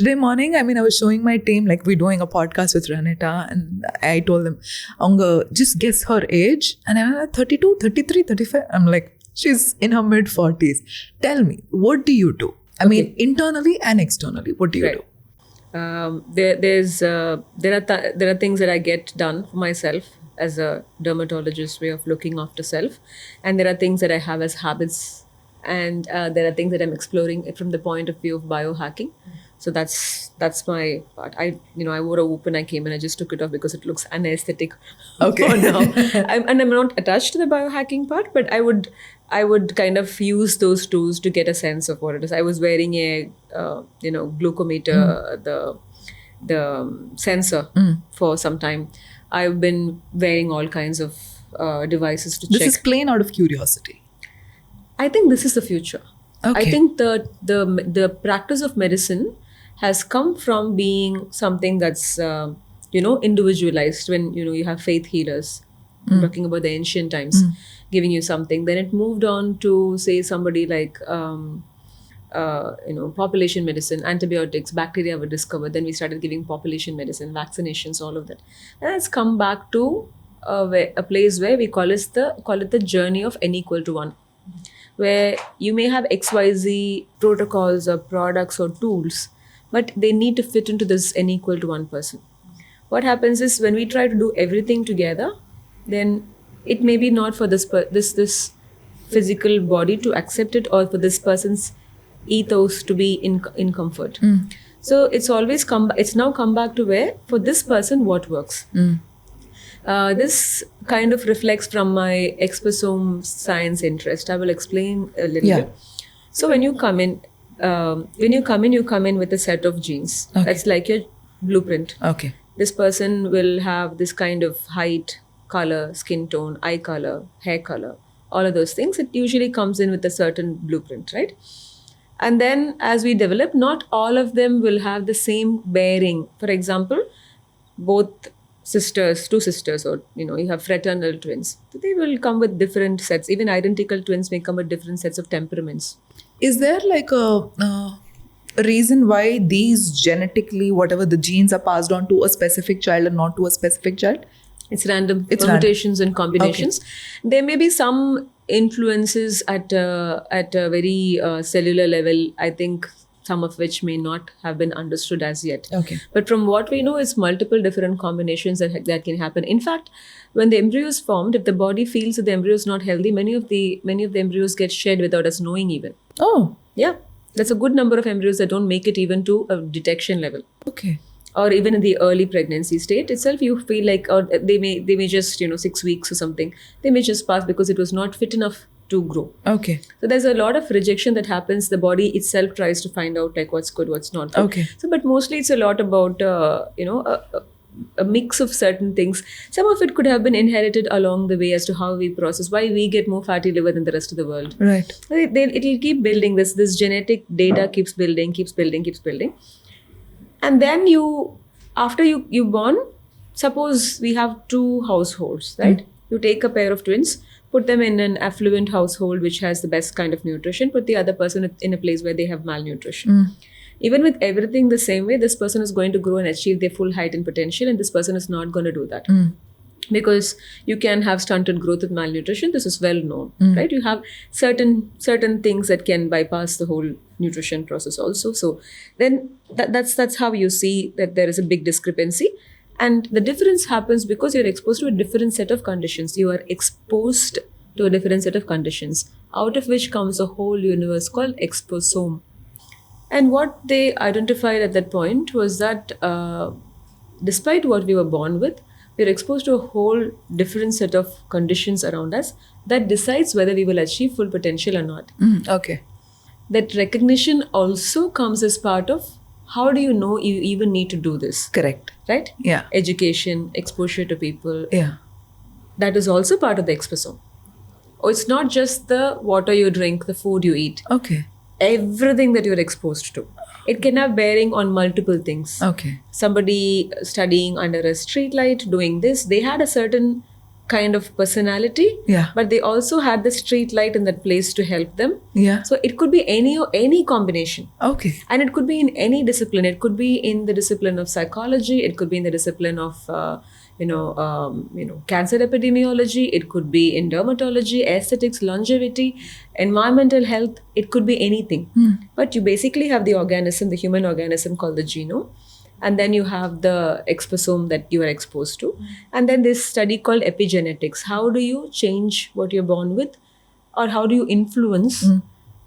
Today morning, I was showing my team, like we're doing a podcast with Renita, and I told them, just guess her age. And I'm like, 32, 33, 35. I'm like, she's in her mid 40s. Tell me, what do you do? I mean, internally and externally, what do you do? There are things that I get done for myself as a dermatologist way of looking after self, and there are things that I have as habits, and there are things that I'm exploring from the point of view of biohacking. So that's my part. I wore a whoop when I came in. I just took it off because it looks unaesthetic. Okay. For now. I'm not attached to the biohacking part, but I would kind of use those tools to get a sense of what it is. I was wearing a glucometer, the sensor for some time. I've been wearing all kinds of devices to check. This is plain out of curiosity. I think this is the future. Okay. I think the practice of medicine has come from being something that's individualized. When you have faith healers, talking about the ancient times, giving you something. Then it moved on to say somebody like population medicine, antibiotics, bacteria were discovered. Then we started giving population medicine, vaccinations, all of that. And it's come back to a place where we call it the journey of n equal to 1, where you may have XYZ protocols or products or tools, but they need to fit into this n equal to 1 person. What happens is when we try to do everything together, then it may be not for this physical body to accept it, or for this person's ethos to be in comfort. So it's now come back to where for this person what works. This kind of reflects from my exposome science interest. I will explain a little bit. So when you come in, you come in with a set of genes. Okay. That's like your blueprint. Okay. This person will have this kind of height, color, skin tone, eye color, hair color, all of those things. It usually comes in with a certain blueprint, right? And then as we develop, not all of them will have the same bearing. For example, two sisters, or you have fraternal twins. They will come with different sets. Even identical twins may come with different sets of temperaments. Is there like a reason why these genetically, whatever the genes are passed on to a specific child and not to a specific child? It's random. Permutations and combinations. Okay. There may be some influences at a very cellular level, I think, some of which may not have been understood as yet. Okay. But from what we know, it's multiple different combinations that can happen. In fact, when the embryo is formed, if the body feels that the embryo is not healthy, many of the embryos get shed without us knowing even. Oh. Yeah. That's a good number of embryos that don't make it even to a detection level. Okay. Or even in the early pregnancy state itself, you feel like, or they may just 6 weeks or something, they may just pass because it was not fit enough to grow. Okay. So there's a lot of rejection that happens. The body itself tries to find out like what's good, what's not good. Okay. So, but mostly it's a lot about a mix of certain things. Some of it could have been inherited along the way as to how we process, why we get more fatty liver than the rest of the world. Right. It'll keep building this genetic data keeps building. And then after you born, suppose we have 2 households, right? You take a pair of twins, put them in an affluent household which has the best kind of nutrition, put the other person in a place where they have malnutrition. Even with everything the same way, this person is going to grow and achieve their full height and potential, and this person is not going to do that. Because you can have stunted growth with malnutrition. This is well known, right? You have certain things that can bypass the whole nutrition process also. So then that's how you see that there is a big discrepancy. And the difference happens because you're exposed to a different set of conditions. You are exposed to a different set of conditions, out of which comes a whole universe called exposome. And what they identified at that point was that despite what we were born with, we're exposed to a whole different set of conditions around us that decides whether we will achieve full potential or not. Okay. That recognition also comes as part of how do you know you even need to do this? Correct. Right? Yeah. Education, exposure to people. Yeah. That is also part of the exposome. It's not just the water you drink, the food you eat. Okay. Everything that you're exposed to. It can have bearing on multiple things. Okay. Somebody studying under a street light, doing this, they had a certain kind of personality, Yeah. but they also had the street light in that place to help them. Yeah. So it could be any combination. Okay. And it could be in any discipline. It could be in the discipline of psychology. It could be in the discipline of, cancer epidemiology. It could be in dermatology, aesthetics, longevity, environmental health. It could be anything. But you basically have the organism, the human organism called the genome. And then you have the exposome that you are exposed to. And then this study called epigenetics. How do you change what you're born with? Or how do you influence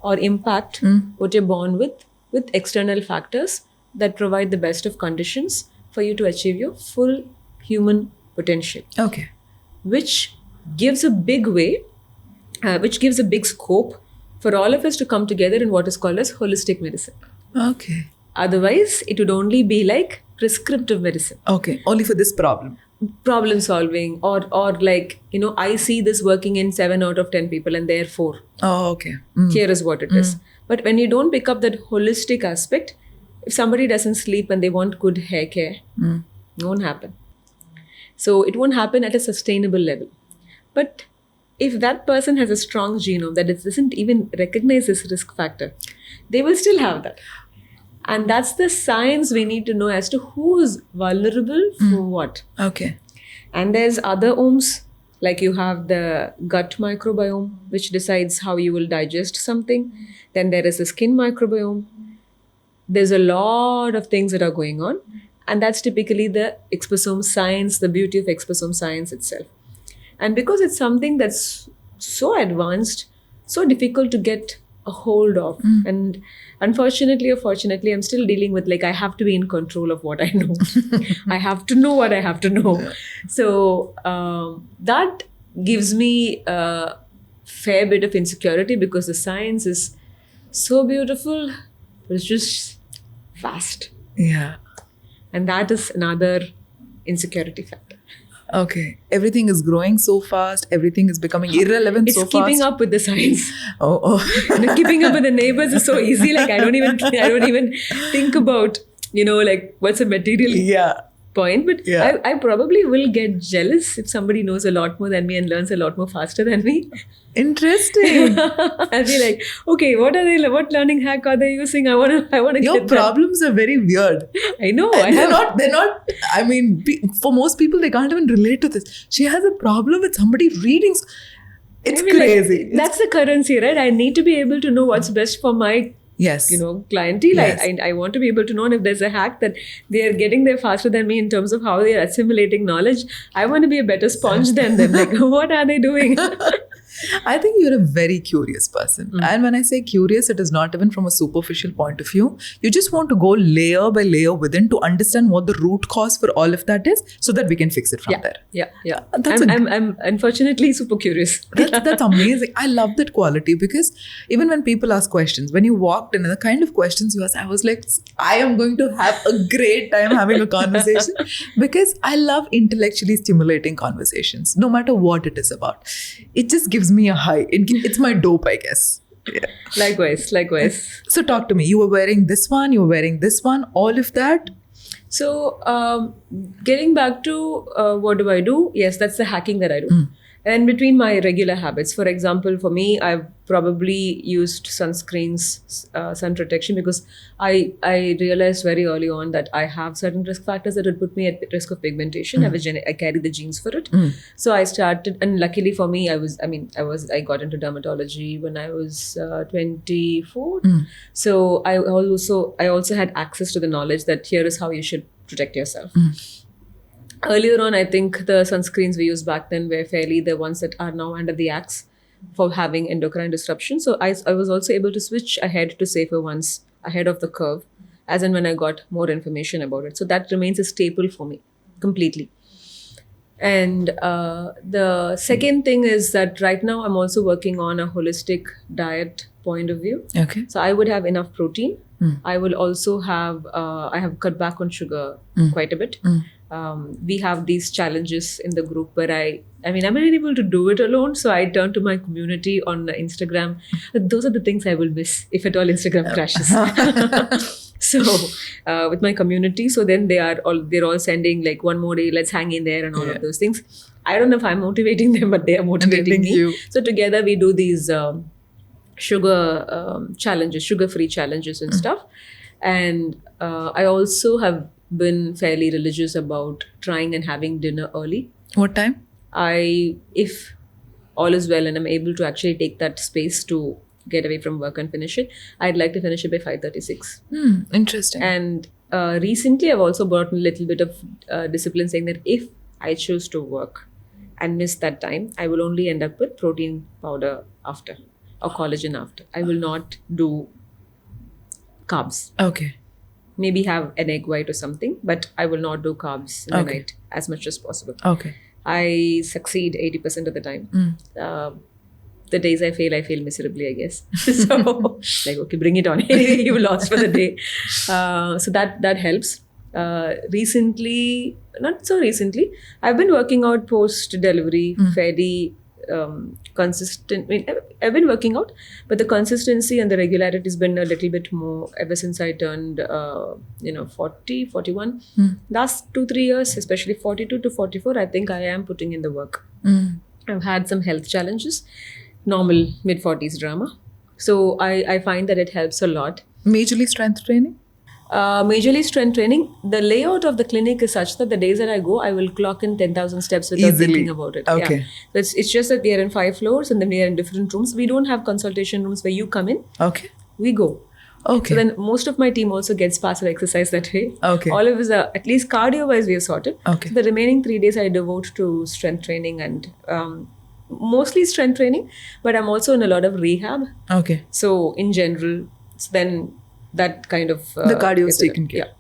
or impact what you're born with external factors that provide the best of conditions for you to achieve your full human potential, Okay. which gives a big way, which gives a big scope for all of us to come together in what is called as holistic medicine. Okay. Otherwise, it would only be like prescriptive medicine. Okay. Only for this problem. Problem solving, or like, I see this working in 7 out of 10 people and therefore Oh, okay. here is what it is. But when you don't pick up that holistic aspect, if somebody doesn't sleep and they want good hair care, it won't happen. So it won't happen at a sustainable level. But if that person has a strong genome that it doesn't even recognize this risk factor, they will still have that. And that's the science we need to know as to who is vulnerable for what. Okay. And there's other omes, like you have the gut microbiome, which decides how you will digest something. Then there is the skin microbiome. There's a lot of things that are going on. And that's typically the exposome science, the beauty of exposome science itself. And because it's something that's so advanced, so difficult to get a hold of. And unfortunately or fortunately, I'm still dealing with, like, I have to be in control of what I know. I have to know what I have to know. So that gives me a fair bit of insecurity because the science is so beautiful, but it's just fast. Yeah. And that is another insecurity factor. Okay. Everything is growing so fast. Everything is becoming irrelevant so fast. It's keeping up with the science. Oh. Keeping up with the neighbors is so easy. Like I don't even think about, like what's a material point. But I probably will get jealous if somebody knows a lot more than me and learns a lot more faster than me. Interesting. I'll be like, okay, what learning hack are they using? I want to get Your problems are very weird. I know. They're not, I mean, for most people, they can't even relate to this. She has a problem with somebody reading. It's crazy. That's the currency, right? I need to be able to know what's best for my clientele. Yes. I want to be able to know, and if there's a hack that they're getting there faster than me in terms of how they're assimilating knowledge, I want to be a better sponge than them. Like, what are they doing? I think you're a very curious person. And when I say curious, it is not even from a superficial point of view. You just want to go layer by layer within to understand what the root cause for all of that is so that we can fix it from there. Yeah. I'm unfortunately super curious. That's amazing. I love that quality because even when people ask questions, when you walked in and the kind of questions you asked, I was like, I am going to have a great time having a conversation because I love intellectually stimulating conversations, no matter what it is about. It just gives me a high. It's my dope, I guess. Yeah. Likewise. So talk to me. You were wearing this one, all of that. So getting back to what do I do? Yes, that's the hacking that I do. And between my regular habits, for example, for me, I've probably used sunscreens, sun protection, because I realized very early on that I have certain risk factors that would put me at risk of pigmentation. I carry the genes for it. So I started, and luckily for me, I got into dermatology when I was 24. So I also had access to the knowledge that here is how you should protect yourself. Earlier on, I think the sunscreens we used back then were fairly the ones that are now under the axe for having endocrine disruption. So I was also able to switch ahead to safer ones ahead of the curve, as and when I got more information about it. So that remains a staple for me completely. And the second thing is that right now I'm also working on a holistic diet point of view. Okay. So I would have enough protein. I will also have, I have cut back on sugar quite a bit. We have these challenges in the group where I'm unable to do it alone. So I turn to my community on Instagram. Those are the things I will miss if at all Instagram crashes. So with my community, so then they're all sending like one more day, let's hang in there and all of those things. I don't know if I'm motivating them, but they are motivating me. you. So together we do these sugar challenges, sugar-free challenges and stuff. And I also have been fairly religious about trying and having dinner early. What time? If all is well and I'm able to actually take that space to get away from work and finish it, I'd like to finish it by 5:36. Interesting. And recently, I've also brought a little bit of discipline, saying that if I choose to work and miss that time, I will only end up with protein powder after or collagen after. I will not do carbs. Okay. Maybe have an egg white or something, but I will not do carbs in the Okay. night as much as possible. Okay. I succeed 80% of the time. The days I fail miserably, I guess. So, like, okay, bring it on. You lost for the day. So that helps. Recently, not so recently, I've been working out post-delivery fairly consistent. I mean, I've been working out, but the consistency and the regularity has been a little bit more ever since I turned, 40, 41. Last 2-3 years, especially 42 to 44, I think I am putting in the work. I've had some health challenges, normal mid-40s drama. So I find that it helps a lot. Majorly strength training? Majorly strength training. The layout of the clinic is such that the days that I go, I will clock in 10,000 steps without Easily. thinking about it. Okay. Yeah. It's just that we are in 5 floors and then we are in different rooms. We don't have consultation rooms where you come in, Okay. we go. Okay. So then most of my team also gets passive exercise that way. Okay. All of us are, at least cardio-wise, we have sorted. Okay. So the remaining 3 days I devote to strength training and mostly strength training, but I'm also in a lot of rehab. Okay. So in general, then that kind of The cardio is gets it. taken care. Yeah.